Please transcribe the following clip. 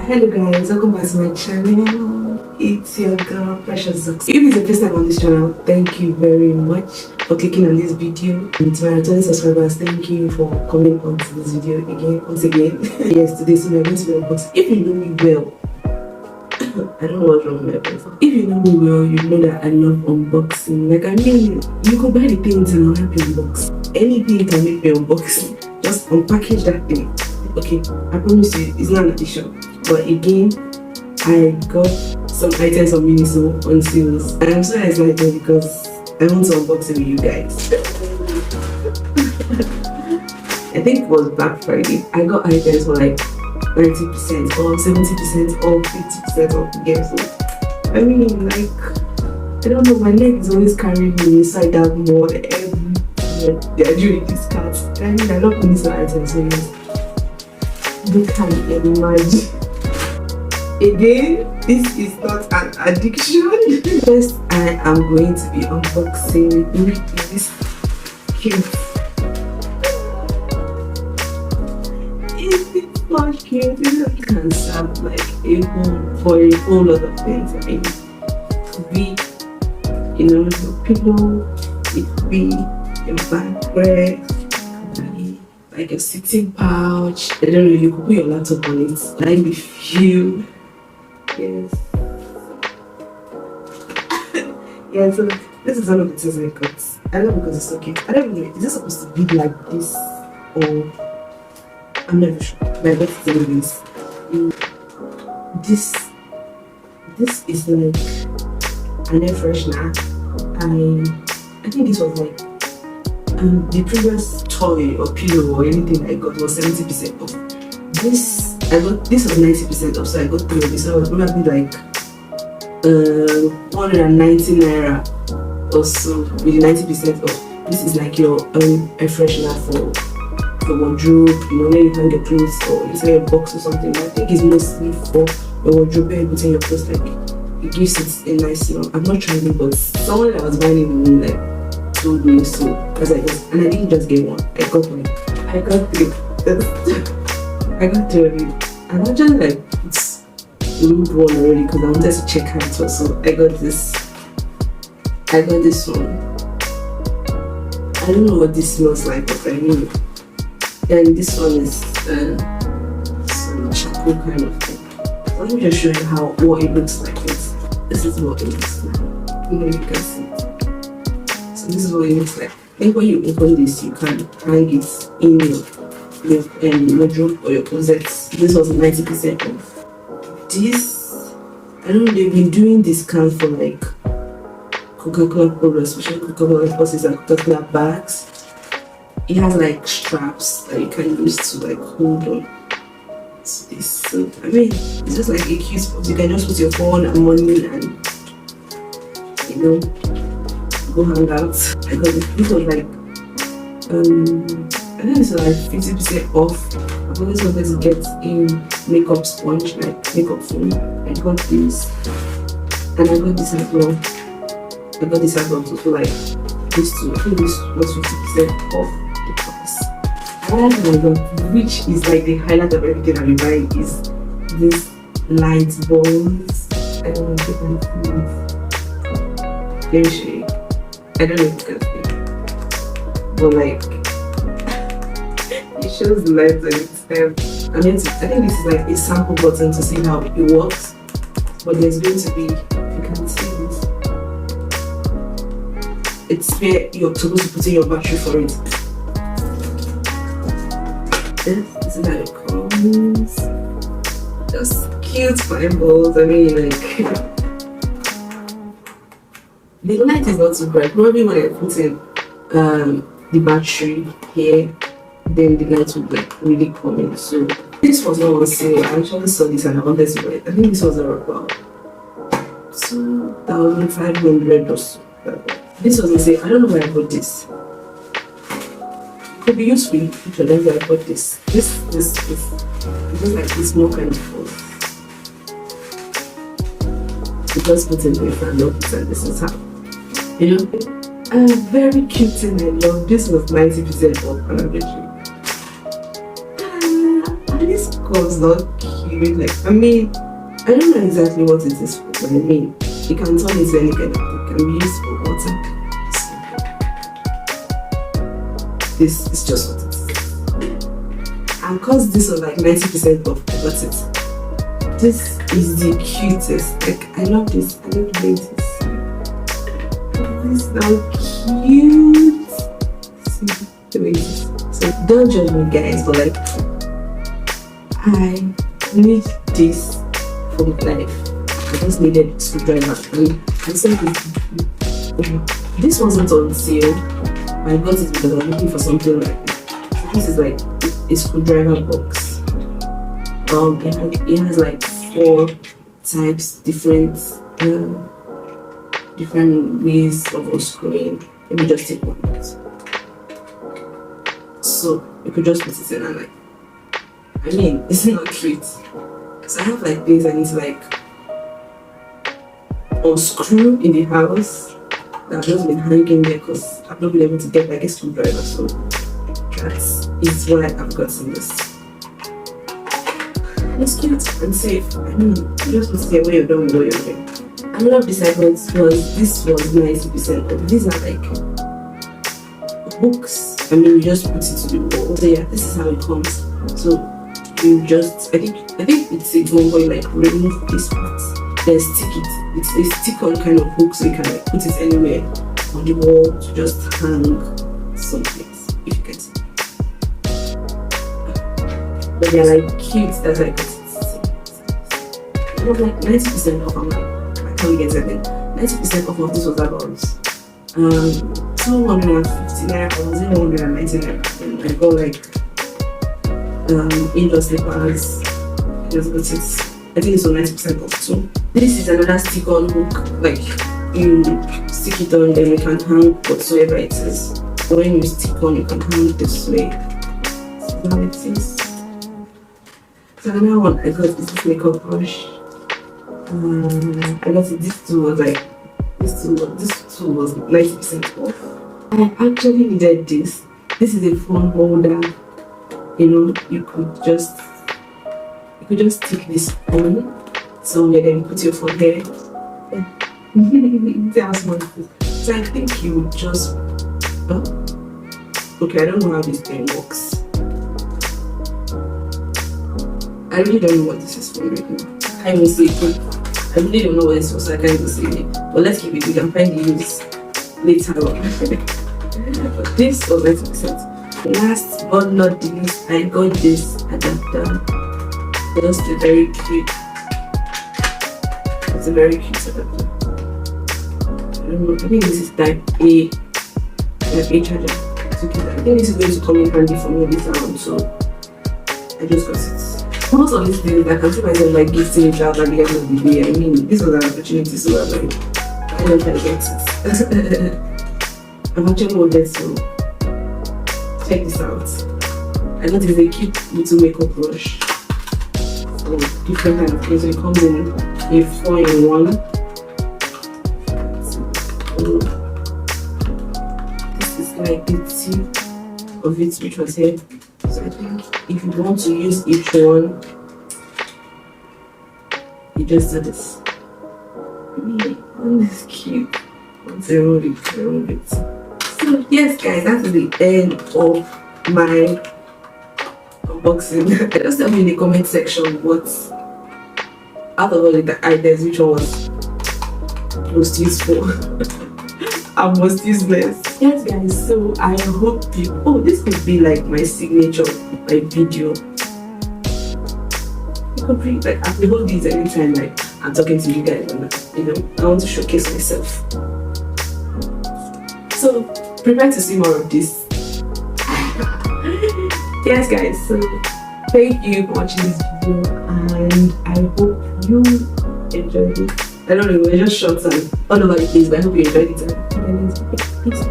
Hello guys, welcome back to my channel. It's your girl Precious Zox. If it's your first time on this channel, thank you very much for clicking on this video. And to my returning subscribers, thank you for coming on to this video once again. Yes, today so we're going to be unboxing. If you know me well, I don't know what's wrong with my voice. If you know me well, you know that I love unboxing. Like, I mean, you can buy the things and I'll help you unbox. Anything can make me unboxing. Just unpackage that thing. Okay, I promise you, it's not an addiction. But again, I got some items on MINISO on sales. And I'm so excited because I want to unbox it with you guys. I think it was Black Friday. I got items for like 90% or 70% or 50% off. Yes. I mean, like, I don't know, my leg is always carrying me inside that mall every year they are doing discounts. I mean, I love MINISO items, so yes. You can imagine. Again, this is not an addiction. First, I am going to be unboxing this cute. It's not cute. It can serve like for a whole lot of things. I mean, it could be, you know, your pillow. It could be your backrest. Like a sitting pouch. I don't know, you could put your laptop on it. Like the feel. Yes. Yeah, so this is one of the things I got. I love it because it's so cute. I don't know, is it supposed to be like this or I'm never sure. My best is this is like an air freshener. I think this was like the previous toy or pillow or anything I got was 70% off. This was 90% off, so I got 3 of this. So I was probably like 190 naira or so with the 90% off. This is like your air freshener for your wardrobe, you know, where you can get clothes or inside a box or something. I think it's mostly for your wardrobe where you put in your clothes. Like, it gives it a nice smell. I've not tried it, but someone that was buying it with me like told me so, because and I didn't just get one. I got 3. I got 3 of it. I'm actually like moved one already because I wanted to check how it was. So I got this one. I don't know what this smells like, but I mean, and this one is some charcoal kind of thing. Let me just show you what it looks like. This is what it looks like. You know, you can see it. This is what it looks like. I think when you open this, you can hang it in your wardrobe or your closet. This was 90% off. This, I don't know, they've been doing discount for like Coca-Cola products, especially Coca-Cola buses and Coca-Cola bags. It has like straps that you can use to like hold on to this. So I mean, it's just like a cute spot. You can just put your phone and money and, you know, go hang out. I got this was like I think this was like 50% off. I've always wanted to get a makeup sponge, like makeup foam. I got this, and I got this as well. So like this too. I think this was 50% off the price. And I got, which is like the highlight of everything I've been buying, is this light balls. I don't know if you can see it. Let me show you. I don't know if you can see it, but like it shows the lights on its head. I think this is like a sample button to see how it works, but there's going to be, if you can see this, it's where you're supposed to put in your battery for it. This is how it comes. Just cute fine balls. I mean, like the light is not too bright. Probably when I put in the battery here, then the light would like really come in. So this was not on sale. I actually saw this and I wanted to buy it. I think this was about 2,500 or so. This was on sale. I don't know where I bought this. It could be useful in the future. That's why I bought this. This is like this more kind of phone. You just put in the fan up and this is how. You know, very cute thing I love. This was 90% off on average. And this comes not cute. Like, I mean, I don't know exactly what it is for, but I mean, it can turn into any kind of thing. It can be used for water. This is just what it is. And cause this was like 90% off, I got it. This is the cutest. Like, I love this. I love the way this. This is now cute. See the way this. So don't judge me, guys, but like, I need this for my life. I just needed a screwdriver. And so this wasn't on sale. I got it because I was looking for something like this. So this is like a screwdriver box. It has like 4 types, different ways of unscrewing. Let me just take one out. So you could just put it in and like, I mean, it's not cute. So I have like things I need to like unscrew in the house that have just been hanging there because I've not been able to get like a screwdriver. So that is why I've gotten this. It's cute and safe. I mean, you just put it there when you're done with what you're doing. I love this iPhone because this was 90% off. These are like hooks. I mean, you just put it to the wall. So yeah, this is how it comes. So you just, I think it's a one where you like remove this part, then stick it. It's a stick-on kind of hook, so you can like put it anywhere on the wall to just hang something. If you get it. But they're like cute. That's like it. It was like 90% off. I'm like, I can't get it then. 90% off of this was about 250 naira. I was in 190 naira. And I got like indoor slippers. I just got it. I think it's on 90% off too. This is another stick-on hook. Like, you stick it on, then you can hang whatsoever it is. But when you stick on, you can hang this way. So how it is. So another one I got is this makeup brush. I got it. This two was 90% off. I actually needed this. This is a phone holder. You know, you could just stick this on. So yeah, then put your phone here. Yeah. So I think you would just okay, I don't know how this thing works. I really don't know what this is for right now. I can't even see it. I really don't know what it's for, so I can't even see it. But let's keep it. We can find the use later on. But this was 90%. Last but not the least, I got this adapter. Just a very cute. It's a very cute adapter. I don't know. I think this is type A charger. It's okay. I think this is going to come in handy for me this round, so I just got it. Most of these things, I can see myself like gifting it out at the end of the day. I mean, this was an opportunity, so I'm like, I don't try to get it. I've actually ordered, so check this out. I got this a cute little makeup brush. So different kind of things. So it comes in a 4-in-1. So this is like the tip of it, which was here. So I think if you want to use each one, you just do this. This is cute. Once I remove it. So yes guys, that's the end of my unboxing. Just tell me in the comment section what out of all the items, which one was most useful and most useless. Yes guys, so I hope you this could be like my signature, my video. It could be like I can hold these anytime like I'm talking to you guys and you know I want to showcase myself. So prepare to see more of this. Yes guys, so thank you for watching this video and I hope you enjoyed it. I don't know, we're just short and all over the place, but I hope you enjoyed it. Peace.